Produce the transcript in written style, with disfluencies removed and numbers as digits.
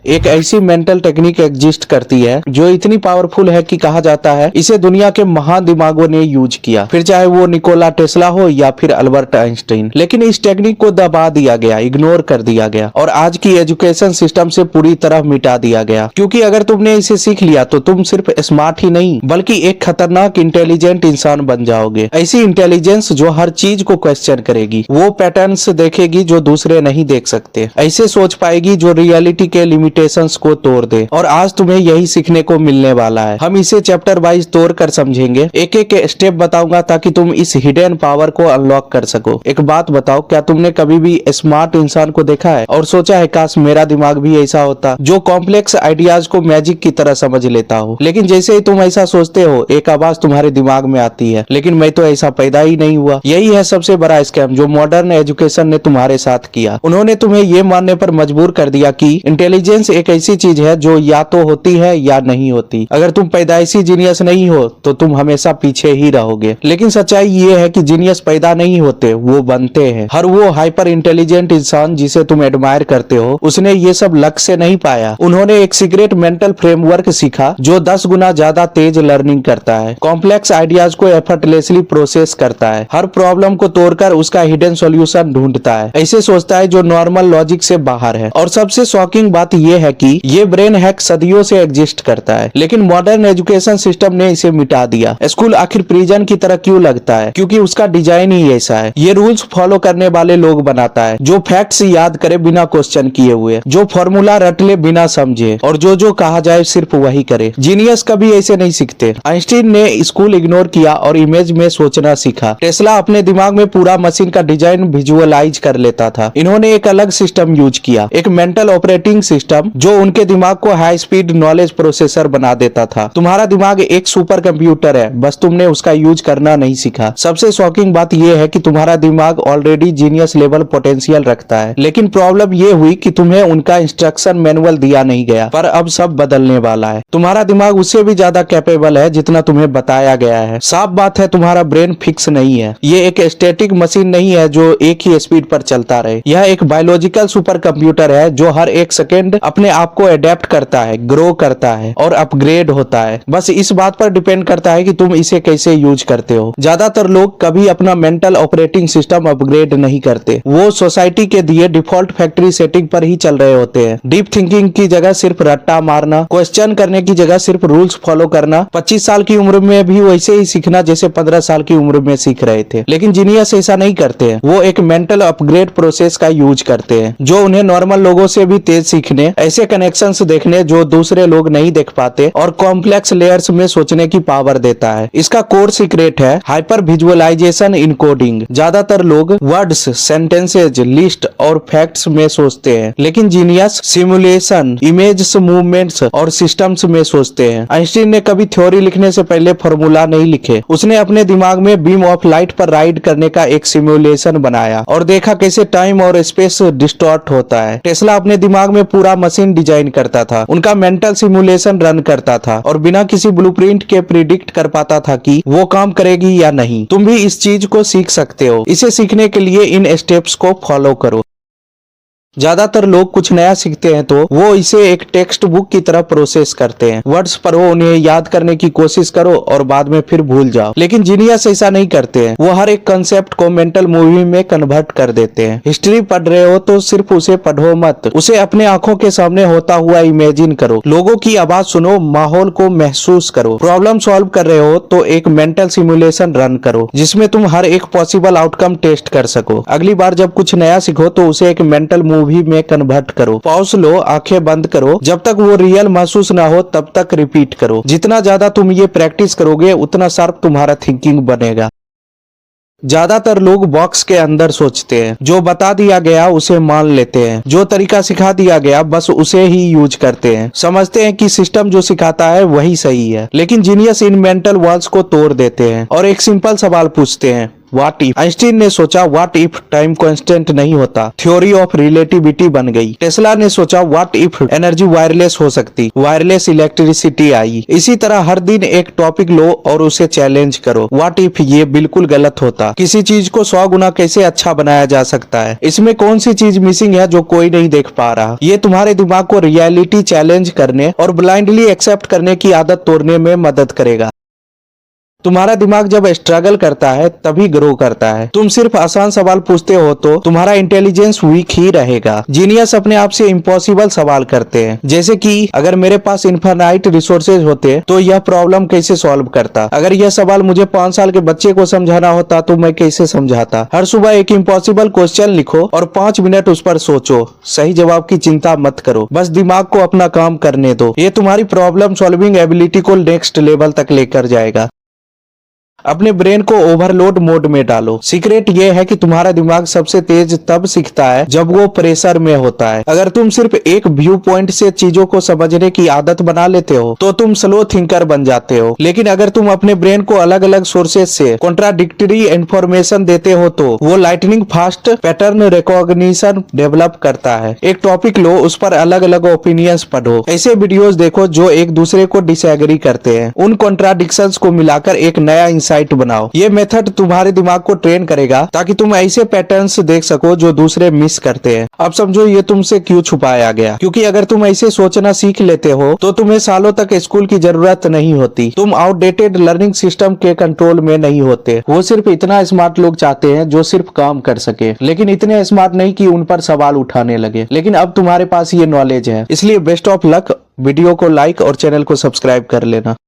एक ऐसी mental technique exist करती है जो इतनी पावरफुल है कि कहा जाता है इसे दुनिया के महान दिमागों ने यूज किया, फिर चाहे वो निकोला टेस्ला हो या फिर अल्बर्ट आइंस्टाइन। लेकिन इस टेक्निक को दबा दिया गया, इग्नोर कर दिया गया और आज की एजुकेशन सिस्टम से पूरी तरह मिटा दिया गया। क्योंकि अगर तुमने इसे सीख लिया तो तुम सिर्फ स्मार्ट ही नहीं बल्कि एक खतरनाक इंटेलिजेंट इंसान बन जाओगे। ऐसी इंटेलिजेंस जो हर चीज को क्वेश्चन करेगी, वो पैटर्न्स देखेगी जो दूसरे नहीं देख सकते, ऐसे सोच पाएगी जो रियलिटी के लिमिटेशंस को तोड़ दे। और आज तुम्हें यही सीखने को मिलने वाला है। हम इसे चैप्टर वाइज तोड़ कर समझेंगे, एक एक स्टेप बताऊंगा ताकि तुम इस हिडन पावर को अनलॉक कर सको। एक बात बताओ, क्या तुमने कभी भी स्मार्ट इंसान को देखा है और सोचा है काश मेरा दिमाग भी ऐसा होता जो कॉम्प्लेक्स आइडियाज को मैजिक की तरह समझ लेता हो। लेकिन जैसे ही तुम ऐसा सोचते हो एक आवाज तुम्हारे दिमाग में आती है, लेकिन मैं तो ऐसा पैदा ही नहीं हुआ। यही है सबसे बड़ा स्कैम जो मॉडर्न एजुकेशन ने तुम्हारे साथ किया। उन्होंने तुम्हें ये मानने पर मजबूर कर दिया कि इंटेलिजेंस एक ऐसी चीज है जो या तो होती है या नहीं होती। अगर तुम पैदाइशी जीनियस नहीं हो तो तुम हमेशा पीछे ही रहोगे। लेकिन सच्चाई ये है कि जीनियस पैदा नहीं होते, वो बनते हैं। हर वो हाइपर इंटेलिजेंट इंसान जिसे तुम एडमायर करते हो उसने ये सब लक से नहीं पाया। उन्होंने एक सीक्रेट मेंटल फ्रेमवर्क सीखा जो 10 गुना ज्यादा तेज लर्निंग करता है, कॉम्प्लेक्स आइडियाज को एफर्टलेसली प्रोसेस करता है, हर प्रॉब्लम को तोड़कर उसका हिडन सॉल्यूशन ढूंढता है, ऐसे सोचता है जो नॉर्मल लॉजिक से बाहर है। और सबसे शॉकिंग बात यह है कि ये ब्रेन हैक सदियों से एग्जिस्ट करता है, लेकिन मॉडर्न एजुकेशन सिस्टम ने इसे मिटा दिया। स्कूल आखिर प्रिजन की तरह क्यों लगता है? क्योंकि उसका डिजाइन ही ऐसा है। ये रूल्स फॉलो करने वाले लोग बनाता है, जो फैक्ट्स याद करे बिना क्वेश्चन किए हुए, जो फॉर्मूला रट ले बिना समझे और जो कहा जाए सिर्फ वही करे। जीनियस कभी ऐसे नहीं सीखते। आइंस्टीन ने स्कूल इग्नोर किया और इमेज में सोचना सीखा। टेस्ला अपने दिमाग में पूरा मशीन का डिजाइन विजुअलाइज कर लेता था। इन्होंने एक अलग सिस्टम यूज किया, एक मेंटल ऑपरेटिंग सिस्टम जो उनके दिमाग को हाई स्पीड नॉलेज प्रोसेसर बना देता था। तुम्हारा दिमाग एक सुपर कंप्यूटर है, बस तुमने उसका यूज करना नहीं सीखा। सबसे शॉकिंग बात यह है कि तुम्हारा दिमाग ऑलरेडी जीनियस लेवल पोटेंशियल रखता है, लेकिन प्रॉब्लम ये हुई कि तुम्हें उनका इंस्ट्रक्शन मैनुअल दिया नहीं गया। पर अब सब बदलने वाला है। तुम्हारा दिमाग उससे भी ज्यादा कैपेबल है जितना तुम्हें बताया गया है। साफ बात है, तुम्हारा ब्रेन फिक्स नहीं है। ये एक स्टैटिक मशीन नहीं है जो एक ही स्पीड पर चलता रहे। यह एक बायोलॉजिकल सुपर कंप्यूटर है जो हर एक सेकेंड अपने आप को अडेप्ट करता है, ग्रो करता है और अपग्रेड होता है। बस इस बात पर डिपेंड करता है कि तुम इसे कैसे यूज करते हो। ज्यादातर लोग कभी अपना मेंटल ऑपरेटिंग सिस्टम अपग्रेड नहीं करते। वो सोसाइटी के दिए डिफॉल्ट फैक्ट्री सेटिंग पर ही चल रहे होते हैं। डीप थिंकिंग की जगह सिर्फ रट्टा मारना, क्वेश्चन करने की जगह सिर्फ रूल्स फॉलो करना, 25 साल की उम्र में भी वैसे ही सीखना जैसे 15 साल की उम्र में सीख रहे थे। लेकिन जीनियस ऐसा नहीं करते हैं। वो एक मेंटल अपग्रेड प्रोसेस का यूज करते हैं जो उन्हें नॉर्मल लोगों से भी तेज सीखने, ऐसे कनेक्शंस देखने जो दूसरे लोग नहीं देख पाते और कॉम्प्लेक्स लेयर्स में सोचने की पावर देता है। इसका कोर सीक्रेट है हाइपर विजुअलाइजेशन इनकोडिंग। ज्यादातर लोग वर्ड्स, सेंटेंसेज, लिस्ट और फैक्ट्स में सोचते हैं, लेकिन जीनियस सिमुलेशन, इमेज, मूवमेंट्स और सिस्टम्स में सोचते हैं। आइंस्टीन ने कभी थ्योरी लिखने से पहले फॉर्मूला नहीं लिखे। उसने अपने दिमाग में बीम ऑफ लाइट पर राइड करने का एक सिमुलेशन बनाया और देखा कैसे टाइम और स्पेस डिस्टॉर्ट होता है। टेस्ला अपने दिमाग में पूरा मशीन डिजाइन करता था, उनका मेंटल सिमुलेशन रन करता था और बिना किसी ब्लूप्रिंट के प्रिडिक्ट कर पाता था कि वो काम करेगी या नहीं। तुम भी इस चीज को सीख सकते हो। इसे सीखने के लिए इन स्टेप्स को फॉलो करो। ज्यादातर लोग कुछ नया सीखते हैं तो वो इसे एक टेक्स्ट बुक की तरह प्रोसेस करते हैं। वर्ड्स पढ़ो, उन्हें याद करने की कोशिश करो और बाद में फिर भूल जाओ। लेकिन जीनियस ऐसा नहीं करते हैं। वो हर एक कंसेप्ट को मेंटल मूवी में कन्वर्ट कर देते हैं। हिस्ट्री पढ़ रहे हो तो सिर्फ उसे पढ़ो मत, उसे अपने आंखों के सामने होता हुआ इमेजिन करो। लोगों की आवाज सुनो, माहौल को महसूस करो। प्रॉब्लम सॉल्व कर रहे हो तो एक मेंटल सिमुलेशन रन करो जिसमें तुम हर एक पॉसिबल आउटकम टेस्ट कर सको। अगली बार जब कुछ नया सीखो तो उसे एक मेंटल मूवी में कन्वर्ट करो। पॉज लो, आंखें बंद करो, जब तक वो रियल महसूस ना हो तब तक रिपीट करो। जितना ज्यादा तुम ये प्रैक्टिस करोगे उतना शार्प तुम्हारा थिंकिंग बनेगा। ज्यादातर लोग बॉक्स के अंदर सोचते हैं। जो बता दिया गया उसे मान लेते हैं, जो तरीका सिखा दिया गया बस उसे ही यूज करते हैं। समझते हैं कि सिस्टम जो सिखाता है वही सही है। लेकिन जीनियस इन मेंटल वॉल्स को तोड़ देते हैं और एक सिंपल सवाल पूछते हैं, व्हाट इफ। आइंस्टीन ने सोचा व्हाट इफ टाइम कांस्टेंट नहीं होता, थ्योरी ऑफ रिलेटिविटी बन गई। टेस्ला ने सोचा व्हाट इफ एनर्जी वायरलेस हो सकती, वायरलेस इलेक्ट्रिसिटी आई। इसी तरह हर दिन एक टॉपिक लो और उसे चैलेंज करो। व्हाट इफ ये बिल्कुल गलत होता, किसी चीज को 100 गुना कैसे अच्छा बनाया जा सकता है, इसमें कौन सी चीज मिसिंग है जो कोई नहीं देख पा रहा। ये तुम्हारे दिमाग को रियलिटी चैलेंज करने और ब्लाइंडली एक्सेप्ट करने की आदत तोड़ने में मदद करेगा। तुम्हारा दिमाग जब स्ट्रगल करता है तभी ग्रो करता है। तुम सिर्फ आसान सवाल पूछते हो तो तुम्हारा इंटेलिजेंस वीक ही रहेगा। जीनियस अपने आप से इम्पॉसिबल सवाल करते हैं, जैसे कि अगर मेरे पास इन्फिनाइट रिसोर्सेज होते तो यह प्रॉब्लम कैसे सॉल्व करता। अगर यह सवाल मुझे 5 साल के बच्चे को समझाना होता तो मैं कैसे समझाता। हर सुबह एक इम्पॉसिबल क्वेश्चन लिखो और 5 मिनट उस पर सोचो। सही जवाब की चिंता मत करो, बस दिमाग को अपना काम करने दो। ये तुम्हारी प्रॉब्लम सॉल्विंग एबिलिटी को नेक्स्ट लेवल तक लेकर जाएगा। अपने ब्रेन को ओवरलोड मोड में डालो। सीक्रेट ये है कि तुम्हारा दिमाग सबसे तेज तब सीखता है जब वो प्रेशर में होता है। अगर तुम सिर्फ एक व्यू पॉइंट से चीजों को समझने की आदत बना लेते हो तो तुम स्लो थिंकर बन जाते हो। लेकिन अगर तुम अपने ब्रेन को अलग अलग सोर्सेज से कॉन्ट्राडिक्टरी इंफॉर्मेशन देते हो तो वो lightning fast pattern recognition develop करता है। एक टॉपिक लो, उस पर अलग अलग ओपिनियंस पढ़ो, ऐसे वीडियोस देखो जो एक दूसरे को डिसएग्री करते हैं। उन कॉन्ट्राडिक्शंस को मिलाकर एक नया इंसाइट बनाओ। ये मेथड तुम्हारे दिमाग को ट्रेन करेगा ताकि तुम ऐसे पैटर्न्स देख सको जो दूसरे मिस करते हैं। अब समझो ये तुमसे क्यों छुपाया गया, क्योंकि अगर तुम ऐसे सोचना सीख लेते हो तो तुम्हें सालों तक स्कूल की जरूरत नहीं होती। तुम आउटडेटेड लर्निंग सिस्टम के कंट्रोल में नहीं होते। वो सिर्फ इतना स्मार्ट लोग चाहते हैं जो सिर्फ काम कर सके, लेकिन इतने स्मार्ट नहीं कि उन पर सवाल उठाने लगे। लेकिन अब तुम्हारे पास ये नॉलेज है, इसलिए बेस्ट ऑफ लक। वीडियो को लाइक और चैनल को सब्सक्राइब कर लेना।